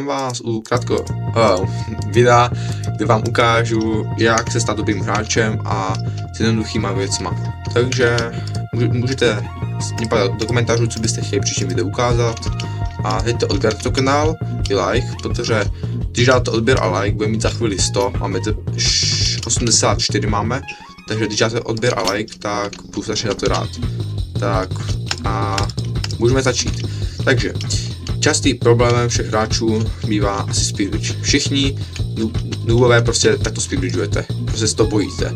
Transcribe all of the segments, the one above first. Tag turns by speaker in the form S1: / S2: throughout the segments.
S1: Vás u videa, kde vám ukážu, jak se stát dobrým hráčem a s jednoduchýma věcma. Takže můžete mě pát do komentářů, co byste chtěli příštím videu ukázat. A dejte odběr to kanál i like, protože když dáte odběr a like, bude mít za chvíli 100, máme 84 máme, takže když dáte odběr a like, tak budu strašně za to rád. Tak a můžeme začít. Takže častý problémem všech hráčů bývá asi speedbridge. Všichni noobové prostě takto speedbridgeujete, prostě se to bojíte.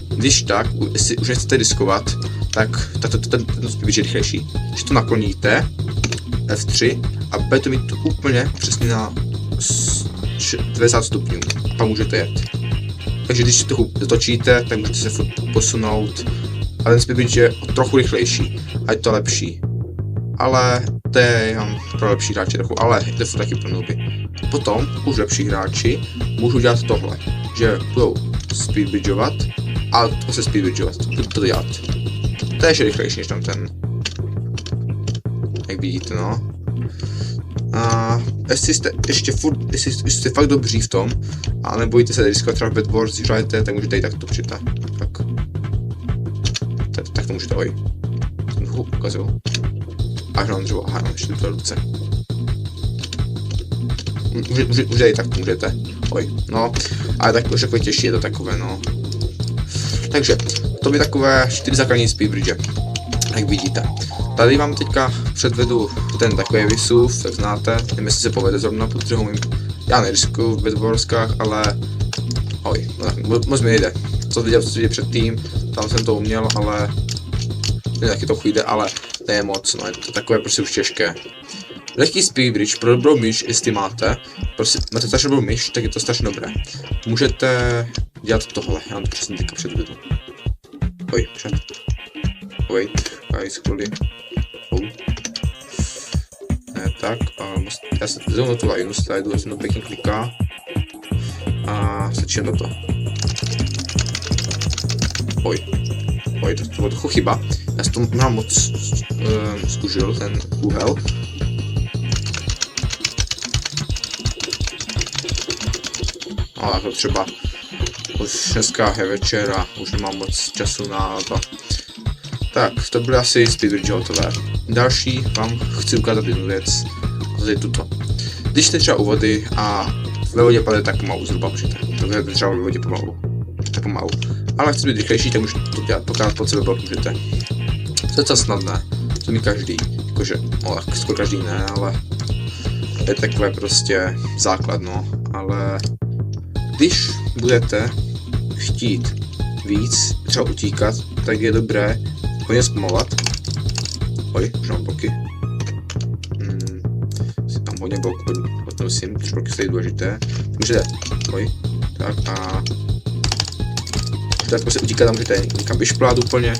S1: Když tak, jestli už nechcete riskovat, tak ten speedbridge je rychlejší. Když to nakloníte, F3, a budete mít úplně přesně na 90 stupňů, a pak můžete jet. Takže když si to točíte, tak můžete se posunout, a ten speedbridge je trochu rychlejší a je to lepší. Ale to je pro lepší hráče trochu, ale je to taky pro nooby. Potom už lepší hráči můžou dělat tohle, že budou speedbridgeovat a to se speedbridgeovat, to dělat. To je ještě rychlejší než tam ten, jak vidíte, no. A jestli jste ještě furt, jestli jste fakt dobří v tom a nebojíte se riskovat třeba Bed Wars, když hrajete, tak můžete i takto přitat. Tak to můžete, oj. Ukazuju. Až nám dřevo, aha, mám ještě do ruce. Můžete i tak, můžete. Oj, no. Ale tak už takové těžší je to takové, no. Takže, to by takové 4 základní speedbridge, jak vidíte. Tady vám teďka předvedu ten takový vysuv, jak znáte, nevím, jestli se povede zrovna, protože já neriskuju v Bedwarskách, ale oj, moc mi nejde. Co viděl předtím, tam jsem to uměl, ale taky to jde, ale to je moc, no, je to takové prostě už těžké. Lehký speedbridge pro dobrou myš, jestli máte strašně dobrou myš, tak je to strašně dobré. Můžete dělat tohle, já vám to přesně teďka předvedu. Oj, před. Wait, guys, chvíli. Ne, tak, já se zrovna tu lineu slidu, já jsem to pěkně kliká. A stačím na to. Oj, to bylo trochu chyba. Já jsem to mám moc zkužil, ten úhel. Ale jako třeba už dneska je večer a už nemám moc času na to. Tak, to byly asi speedbridge hotové. Další vám chci ukázat jednu věc, a to je tuto. Když jste třeba u vody a ve vodě padne tak pomalu, zhruba můžete. Takže třeba ve vodě pomalu. Tak pomalu. Ale chci být rychlejší, tak můžete to dělat, pokud pod sebe blok můžete. To je docela snadné, to mi každý. Jakože, no tak skoro každý ne, ale je takové prostě základ, no. Ale když budete chtít víc třeba utíkat, tak je dobré hodně zpomalovat. Oj, už mám bloky. Si tam hodně bloků, to musím, 3 bloky jsou důležité. Můžete, oj, tak a můžete prostě utíkat a můžete někam vyšplát úplně.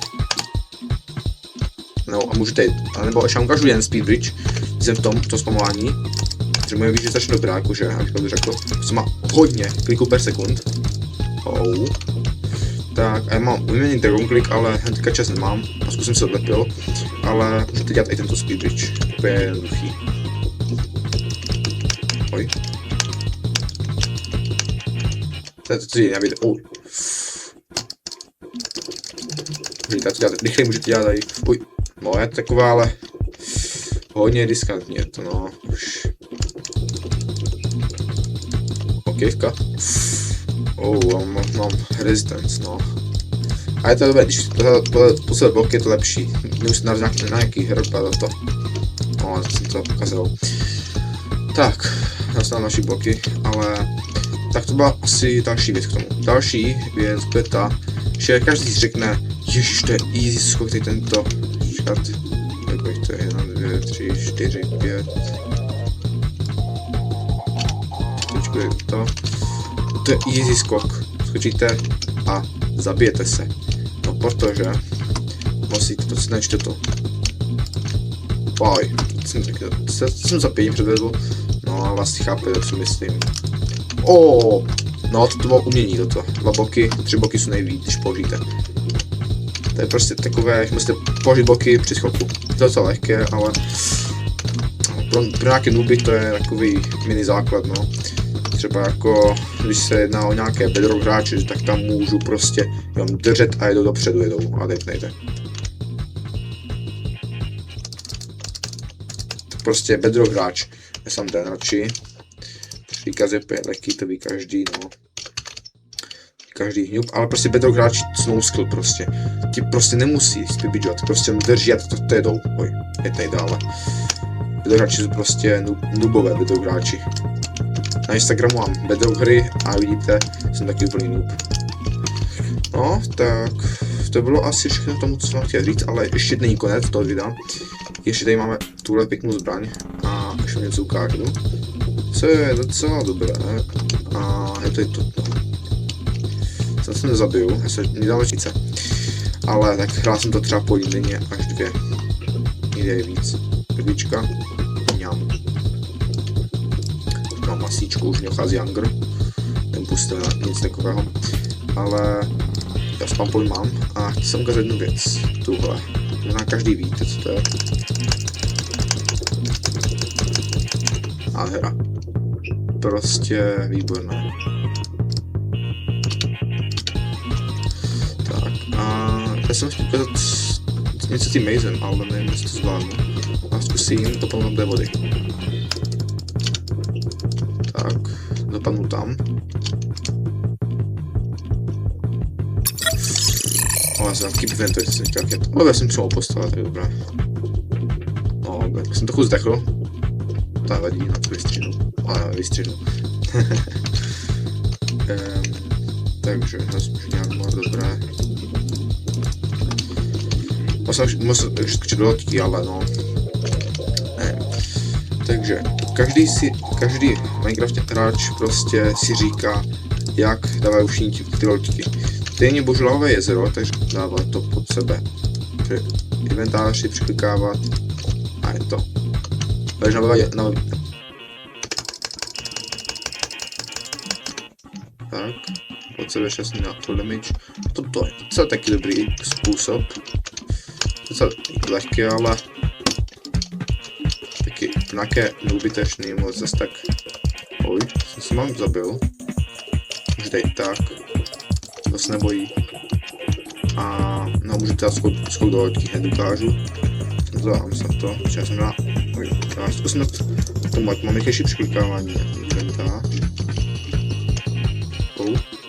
S1: No a můžete jít, nebo ještě vám ukážu jeden speedbridge, jsem v tom zpomalování. Protože moje víc je strašně dobrá, jakože, abych to řekl, co má hodně kliků per sekund. Tak a já mám vyměnit Dragon Click, ale teďka čas nemám, a zkusím se odlepil, ale můžete dělat i tento speedbridge, to je jednoduchý. Oj. To je to, co já vidím, můžete to dělat rychleji, můžete dělat tady, no je to taková, ale hodně riskantní je to, no, už. Okejvka. Mám resistance, no. A je to dobré, když poslední blok je to lepší. Nemusím na nějaký hrb a to. No, jsem to pokazil. Tak, nastavím naši bloky, ale tak to byla asi další věc k tomu. Další věc bude ta, že každý si řekne, ježiš, to je easy skok, tady tento čkat. Kolik to je? 1, 2, 3, 4, 5. Teďko je to. To je easy skok. Skočíte a zabijete se. No protože musíte to snažit to. Oj, jsem za 5 předvedl. No a vlastně chápete, co myslím. No to bylo umění toto. 2 bloky, 3 bloky jsou nejvíc, když položíte. To je prostě takové, že musíte položit bloky při skoku. Je to docela lehké, ale jako pro nějaké nuby to je takový mini základ, no. Třeba jako, když se jedná o nějaké bedrock hráče, tak tam můžu prostě jenom držet a jedou dopředu, a teď nejde. Prostě bedrock hráč, já jsem ten radši. Příkaz je lehký, to ví každý, no. Každý hňub, ale prostě bedrock hráč snow skill prostě. Ti prostě nemusí spibidžovat, prostě drží a to jedou. Oj, je tady dále. Bedrock hráči jsou prostě nubové bedrock hráči. Na Instagramu mám bedrock hry a vidíte, jsem taky úplný noob. No, tak to bylo asi všechno tomu, co jsem chtěl říct, ale ještě není konec toho videa. Ještě tady máme tuhle pěknou zbraň a ještě něco ukážu. Co je docela dobré. A je tady to. Jsem se nezabiju, já se nedám více. Ale tak hrál jsem to třeba po jedině až 2. Někde je víc. Krvička. Mňam. Mám masíčku, už mě ochází Hunger. Nepustil nic takového. Ale já spampol mám a chci jsem ukázat jednu věc. Tuhle. Možná každý víte, co to je. Nádhera. Prostě výborné. Tak a já jsem chtěl ukázat něco tím mazem, ale nevím, jestli to zvládnu. A zkusím dopadnout do vody. Tak, dopadnu tam. Ale za keep inventory jsem chtěl chtět. Ale já jsem přímo postavil, tak dobré. No, tak jsem trochu zdechl. To nevadí, na to vystřihnu. Ale vystřihnu. Takže zase už nějak moc dobré. Musím skočit do loďky, ale no. Ne. Takže každý Minecraft hráč prostě si říká, jak dávají ušinit ty loďky. Stejně božulavé jezero, takže dává to pod sebe. Inventáři přiklikávat a je to. Takže tak, pod sebe šťastný na full damage. To je docela taky dobrý způsob. Docela lehký, ale taky nějaké neubitečný, moc zase tak. Oj, jsem se mám zabil. Už dej tak. To se nebojí. A no, můžu teda skok do loďky, hned ukážu. Dávám se na to, protože já jsem na... Oj, já zkusím na tomu, ať mám rychlejší překlikávání. Inventář.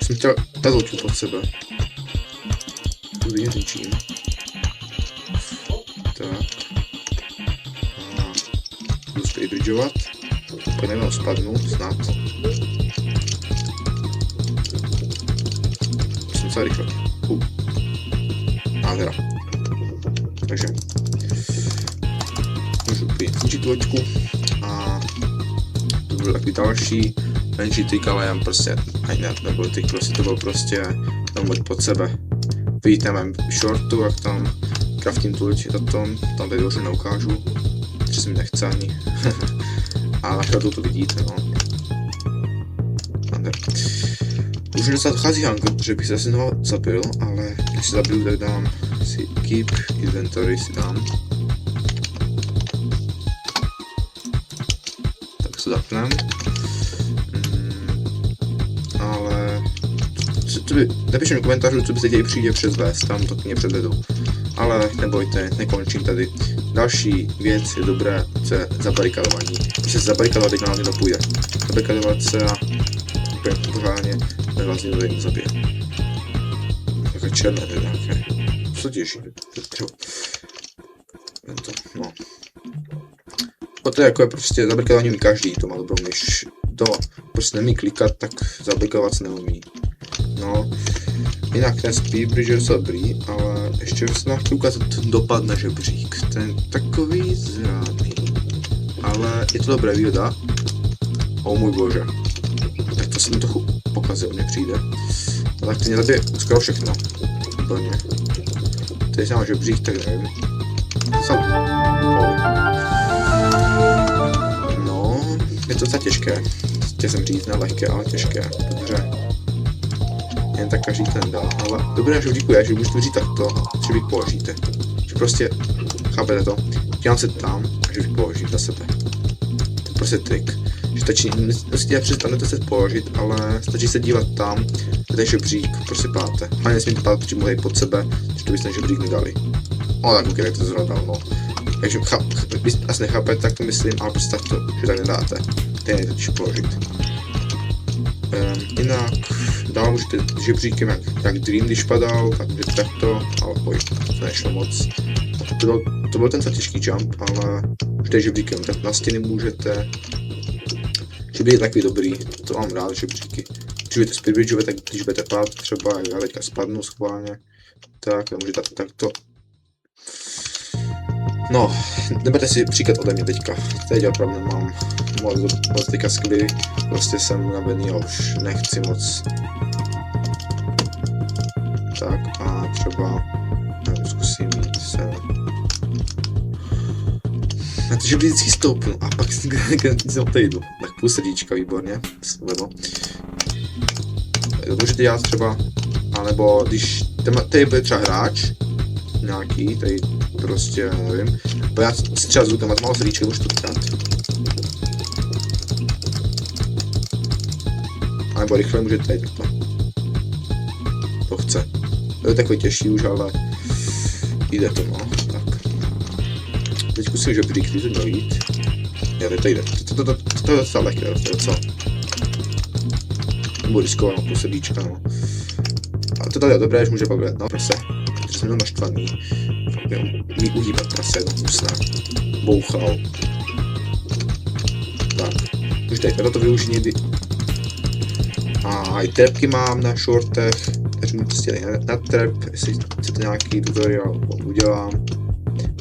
S1: Jsem chtěl ta loďku pod sebe. Tu vyřičím. Tak. A budu spridgeovat. Pak nevím, spadnu, snad. Jsem docela rychle. Nádhera. Takže můžu zničit tu loďku a to byl takový další menší trik, ale jen prostě, nebyl trik, prostě to byl prostě jenom loď pod sebe. Vidíte na mém shortu, jak tam craftím tu loď, tam tady už neukážu, protože se mi nechce ani. A na shortu to vidíte, no. Už mi docela dochází hunger, protože bych se asi znovu zabil, ale když se zabiju, tak dám si keep inventory, si dám. Tak se zapnem. Ale napište mi komentářů, co byste chtěli přijít přes vést, tam to k mě předvedu. Ale nebojte, nekončím tady. Další věc je dobré, co je zabarikadování. Když se zabarikadovat, teď nám to půjde. Zabarikadovat se a úplně pořádně vlastně to jedno zabije. Takové černé, to je nějaké. Co těžší? No. To je jako je prostě zabarikadování umí každý, to má dobrou myš. To prostě nemí klikat, tak zabarikadovat se neumí. No. Jinak ten speedbridge je docela dobrý, ale ještě se nám chtěl ukázat dopad na žebřík. Ten je takový zrádný. Ale je to dobré výhoda. O můj bože. Tak to jsem trochu pokazil, mně přijde. No tak to mě zabije skoro všechno. Úplně. Teď mám žebřík, tak nevím. No, je to docela těžké. Chtěl jsem říct, ne lehké, ale těžké. Dobře. Jen tak každý ten dá, ale dobré na žebříku je, že můžete říct takto, že vy položíte. Že prostě, chápete to, dělám se tam a že vy položím za sebe. prostě trik. Že stačí, musíte přestanete se položit, ale stačí se dívat tam, kde žebřík prosypáte. A nesmíte pádat přímo tady pod sebe, že to byste ten žebřík nedali. O, tak jak to zrovna no. Takže vy asi nechápete, tak to myslím, ale prostě tak to, že tak nedáte. Ten je totiž položit. Jinak dál můžete žebříkem jak Dream, když padal, tak můžete takto, ale poj, to nešlo moc. To byl ten těžký jump, ale můžete žebříkem, tak na stěny můžete. Žebřík je takový dobrý, to mám rád, žebříky. Když budete speedbridgeovat, tak když budete pád, třeba já teďka spadnu schválně, tak můžete takto. No, neberte si příklad ode mě teďka, teď opravdu mám moc teďka skvělý, prostě jsem unavený a už nechci moc. Tak a třeba zkusím jít sem. Na to, že vždycky stoupnu a pak si odejdu. Tak půl srdíčka, výborně, vedlo. To můžete dělat třeba, anebo když tady bude třeba hráč, nějaký, tady prostě, nevím, bo já si třeba zvukem málo srdíčka, můžu to dát. A nebo rychle můžete tady takto. To chce. To je takový těžší už, ale jde to, no, tak. Teď zkusím, že prý to měl jít. Já teď to jde. To je docela lehké, to je docela. Nebo riskovat půl srdíčka, no. A to tady je dobré, že může pak no, prase. Protože jsem naštvaný. Mít uhýbat prase, no, usne. Bouchal. Tak. Už teď, to využít někdy. A i trapky mám na shortech, takže můžete si na trap, jestli chcete nějaký tutorial, udělám.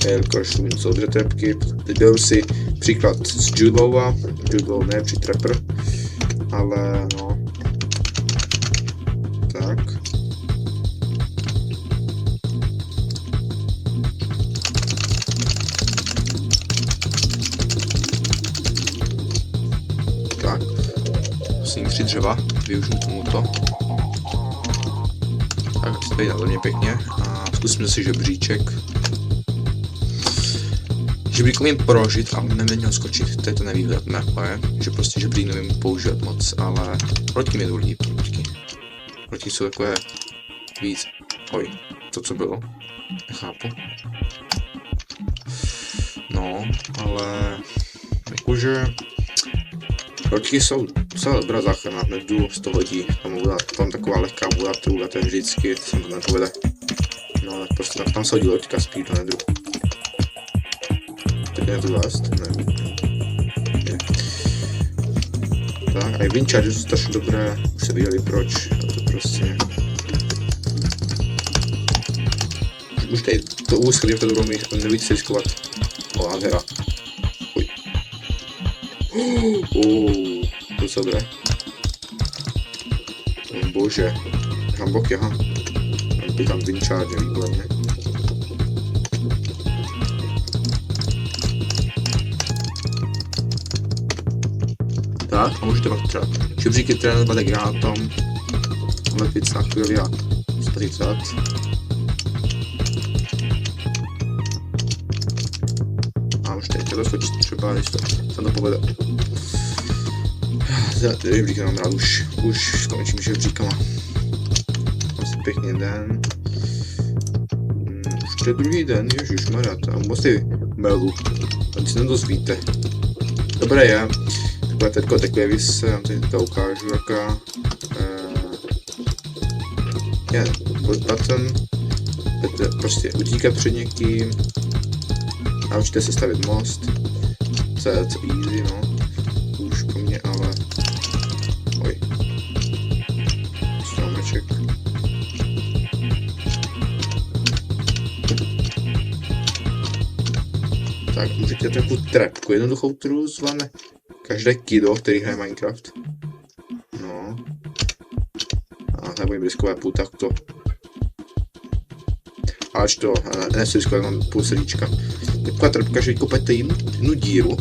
S1: Jelikož umím co dobře trapky, teď beru si příklad z Judowa, Judo ne při trapper, ale no. Tak. Tak. Musím 3 dřeva, využiju tomuto. Tak, to je velmi pěkně a zkusíme si žebříček. Žebřík umím položit a neměl skočit, to je to nevýhoda mé, že prostě žebřík nevím používat moc, ale proti mi jdu líp, proti jsou takové víc, oj, to co bylo, nechápu. No, ale jakože proti jsou docela dobrá záchrana, nejdu z toho hodí, tam taková lehká voda, to je vždycky, to jsem to nepovede. No, tak prostě tam se hodí loďka spíš do nedru. Je to vás, nevím. Tak, a i Wincharge jsou strašně dobré, už se viděli proč, a to prostě... Už tady to úschody v to budou mít, nevíc se riskovat. O, nádhera. Oj. To je dobré. Bože. Hambok, aha. Tam Wincharge, výborně. Tak, a můžete pak třeba žebříky trénovat, jak já tam lepit snakujovi a spatřit. A můžete to skočit třeba, když to se to povede. Žebříky mám rád, už skončím žebříkama. Asi pěkný den. Už to je druhý den, ježišmarja, tam musí melu, a když se nedozvíte. Dobré je. Takové takové vys, já vám teď to ukážu, jaká je button, budete prostě utíkat před někým, naučíte se stavit most, to je easy, no, už po mně, ale, oj, strámeček. Tak, můžete takovou trapku, jednoduchou, kterou zváme každé kido, který hraje Minecraft. No. A nebudem riskovat půl takto. Ač to, nechci riskovat jenom půl srdíčka. Taková trpka, že vykopete jednu díru.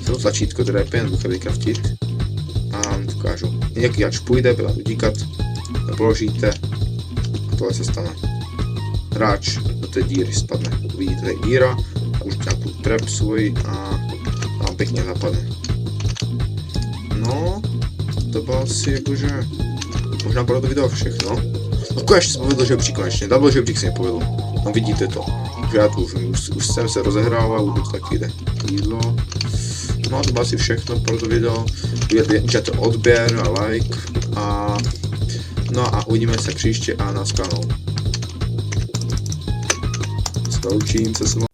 S1: To tlačítko, které je jednoduché vykraftit. A vám to ukážu. Nějaký ač půjde, byla utíkat, nepoložíte a tohle se stane. Hráč do té díry spadne. Vidíte, tady díra, a můžete nějakou trap svůj a pěkně zapadne. No, to bylo asi jakože... Možná bylo to video všechno. No konečně se povedlo žebřík, konečně. Double žebřík se mi povedlo. No vidíte to. Že já tu už jsem se rozehrál a už to taky jde. Jídlo. No to bylo asi všechno pro to video. Uděláte odběr a like. A... No a uvidíme se příště a na shledanou. Sloučím se s vámi.